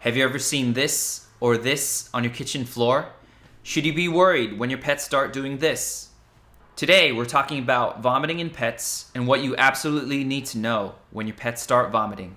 Have you ever seen this or this on your kitchen floor? Should you be worried when your pets start doing this? Today, we're talking about vomiting in pets and what you absolutely need to know when your pets start vomiting.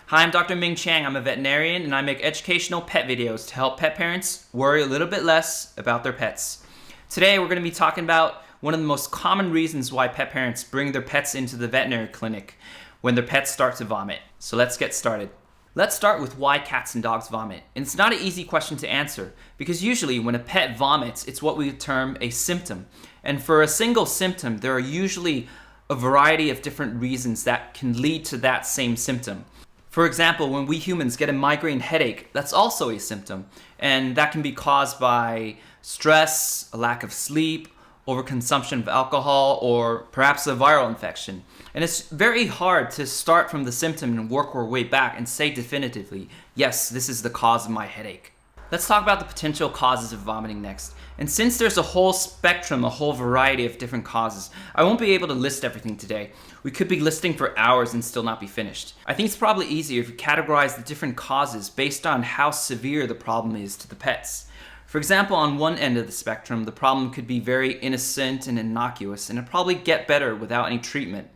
Hi, I'm Dr. Ming Chang. I'm a veterinarian and I make educational pet videos to help pet parents worry a little bit less about their pets. Today, we're going to be talking about one of the most common reasons why pet parents bring their pets into the veterinary clinic when their pets start to vomit. So let's get started. Let's start with why cats and dogs vomit. And it's not an easy question to answer because usually when a pet vomits, it's what we term a symptom. And for a single symptom, there are usually a variety of different reasons that can lead to that same symptom. For example, when we humans get a migraine headache, that's also a symptom. And that can be caused by stress, a lack of sleep, overconsumption of alcohol, or perhaps a viral infection. And it's very hard to start from the symptom and work our way back and say definitively, yes, this is the cause of my headache. Let's talk about the potential causes of vomiting next. And since there's a whole spectrum, a whole variety of different causes, I won't be able to list everything today. We could be listing for hours and still not be finished. I think it's probably easier if you categorize the different causes based on how severe the problem is to the pets. For example, on one end of the spectrum, the problem could be very innocent and innocuous, and it'll probably get better without any treatment.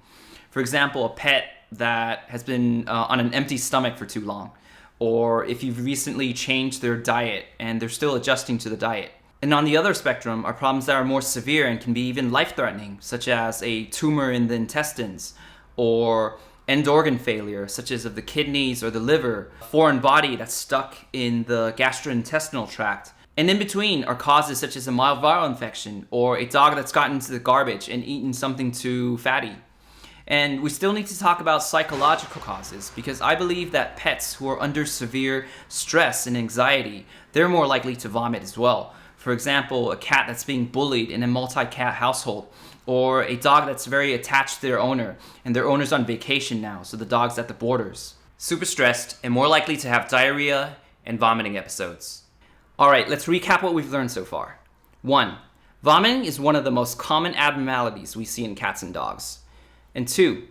For example, a pet that has been on an empty stomach for too long, or if you've recently changed their diet and they're still adjusting to the diet. And on the other spectrum are problems that are more severe and can be even life-threatening, such as a tumor in the intestines, or end organ failure, such as of the kidneys or the liver, a foreign body that's stuck in the gastrointestinal tract. And in between are causes such as a mild viral infection or a dog that's gotten into the garbage and eaten something too fatty. And we still need to talk about psychological causes because I believe that pets who are under severe stress and anxiety, they're more likely to vomit as well. For example, a cat that's being bullied in a multi-cat household, or a dog that's very attached to their owner and their owner's on vacation now, so the dog's at the borders. Super stressed and more likely to have diarrhea and vomiting episodes. Alright, let's recap what we've learned so far. 1. Vomiting is one of the most common abnormalities we see in cats and dogs. And 2.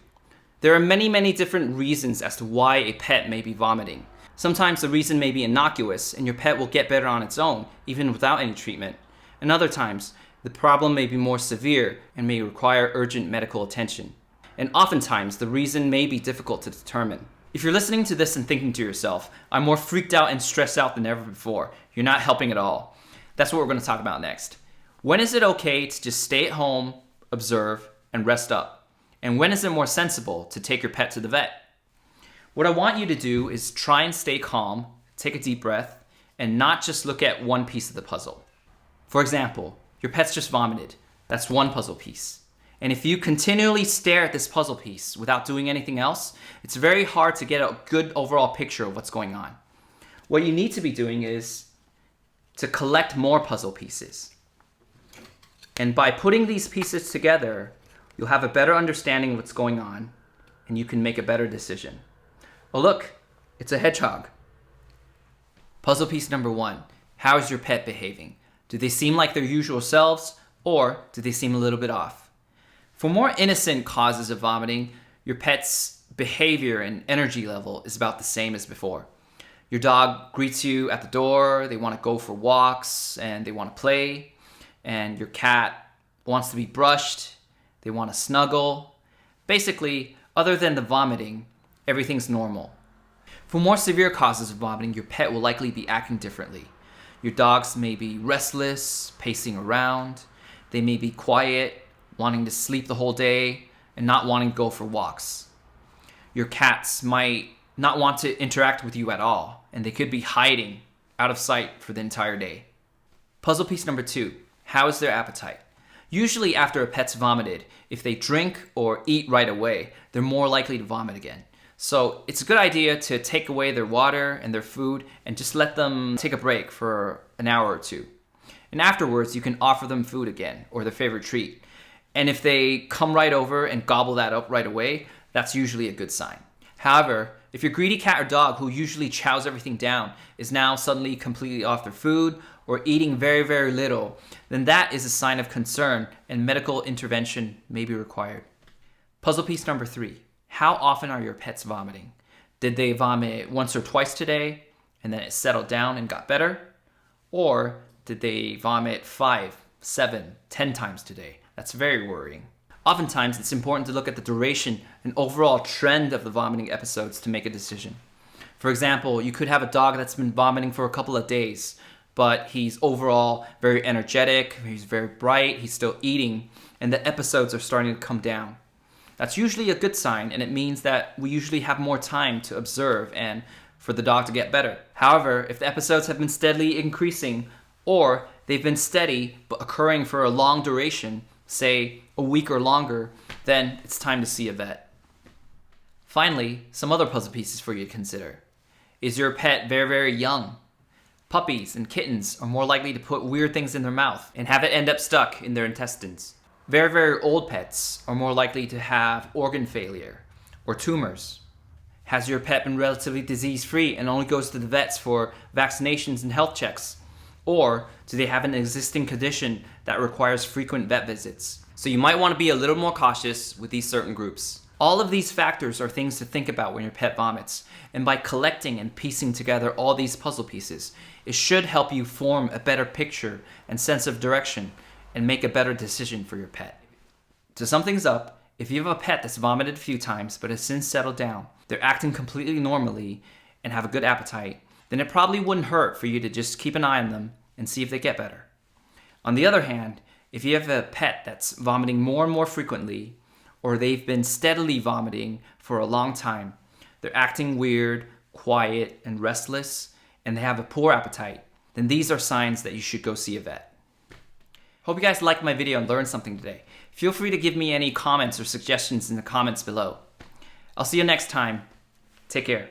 There are many different reasons as to why a pet may be vomiting. Sometimes the reason may be innocuous and your pet will get better on its own, even without any treatment. And other times, the problem may be more severe and may require urgent medical attention. And oftentimes, the reason may be difficult to determine. If you're listening to this and thinking to yourself, I'm more freaked out and stressed out than ever before, you're not helping at all. That's what we're going to talk about next. When is it okay to just stay at home, observe, and rest up? And when is it more sensible to take your pet to the vet? What I want you to do is try and stay calm, take a deep breath, and not just look at one piece of the puzzle. For example, your pet's just vomited. That's one puzzle piece. And if you continually stare at this puzzle piece without doing anything else, it's very hard to get a good overall picture of what's going on. What you need to be doing is to collect more puzzle pieces. And by putting these pieces together, you'll have a better understanding of what's going on, and you can make a better decision. Oh look, it's a hedgehog. Puzzle piece number 1. How is your pet behaving? Do they seem like their usual selves, or do they seem a little bit off? For more innocent causes of vomiting, your pet's behavior and energy level is about the same as before. Your dog greets you at the door, they want to go for walks, and they want to play. And your cat wants to be brushed, they want to snuggle. Basically, other than the vomiting, everything's normal. For more severe causes of vomiting, your pet will likely be acting differently. Your dogs may be restless, pacing around. They may be quiet, wanting to sleep the whole day, and not wanting to go for walks. Your cats might not want to interact with you at all, and they could be hiding out of sight for the entire day. Puzzle piece number 2. How is their appetite? Usually after a pet's vomited, if they drink or eat right away, they're more likely to vomit again. So it's a good idea to take away their water and their food and just let them take a break for an hour or 2. And afterwards, you can offer them food again or their favorite treat. And if they come right over and gobble that up right away, that's usually a good sign. However, if your greedy cat or dog who usually chows everything down is now suddenly completely off their food or eating very little, then that is a sign of concern and medical intervention may be required. Puzzle piece number 3. How often are your pets vomiting? Did they vomit once or twice today? and then it settled down and got better? Or did they vomit 5, 7, 10 times today? That's very worrying. Oftentimes, it's important to look at the duration and overall trend of the vomiting episodes to make a decision. For example, you could have a dog that's been vomiting for a couple of days, but he's overall very energetic, he's very bright, he's still eating, and the episodes are starting to come down. That's usually a good sign, and it means that we usually have more time to observe and for the dog to get better. However, if the episodes have been steadily increasing, or they've been steady but occurring for a long duration, say a week or longer, then it's time to see a vet. Finally, some other puzzle pieces for you to consider. Is your pet very, very young? Puppies and kittens are more likely to put weird things in their mouth and have it end up stuck in their intestines. Very, very old pets are more likely to have organ failure or tumors. Has your pet been relatively disease-free and only goes to the vets for vaccinations and health checks? Or do they have an existing condition that requires frequent vet visits? So you might want to be a little more cautious with these certain groups. All of these factors are things to think about when your pet vomits, and by collecting and piecing together all these puzzle pieces, it should help you form a better picture and sense of direction and make a better decision for your pet. To sum things up, if you have a pet that's vomited a few times but has since settled down, they're acting completely normally and have a good appetite, then it probably wouldn't hurt for you to just keep an eye on them and see if they get better. On the other hand, if you have a pet that's vomiting more and more frequently, or they've been steadily vomiting for a long time, they're acting weird, quiet, and restless, and they have a poor appetite, then these are signs that you should go see a vet. Hope you guys liked my video and learned something today. Feel free to give me any comments or suggestions in the comments below. I'll see you next time. Take care.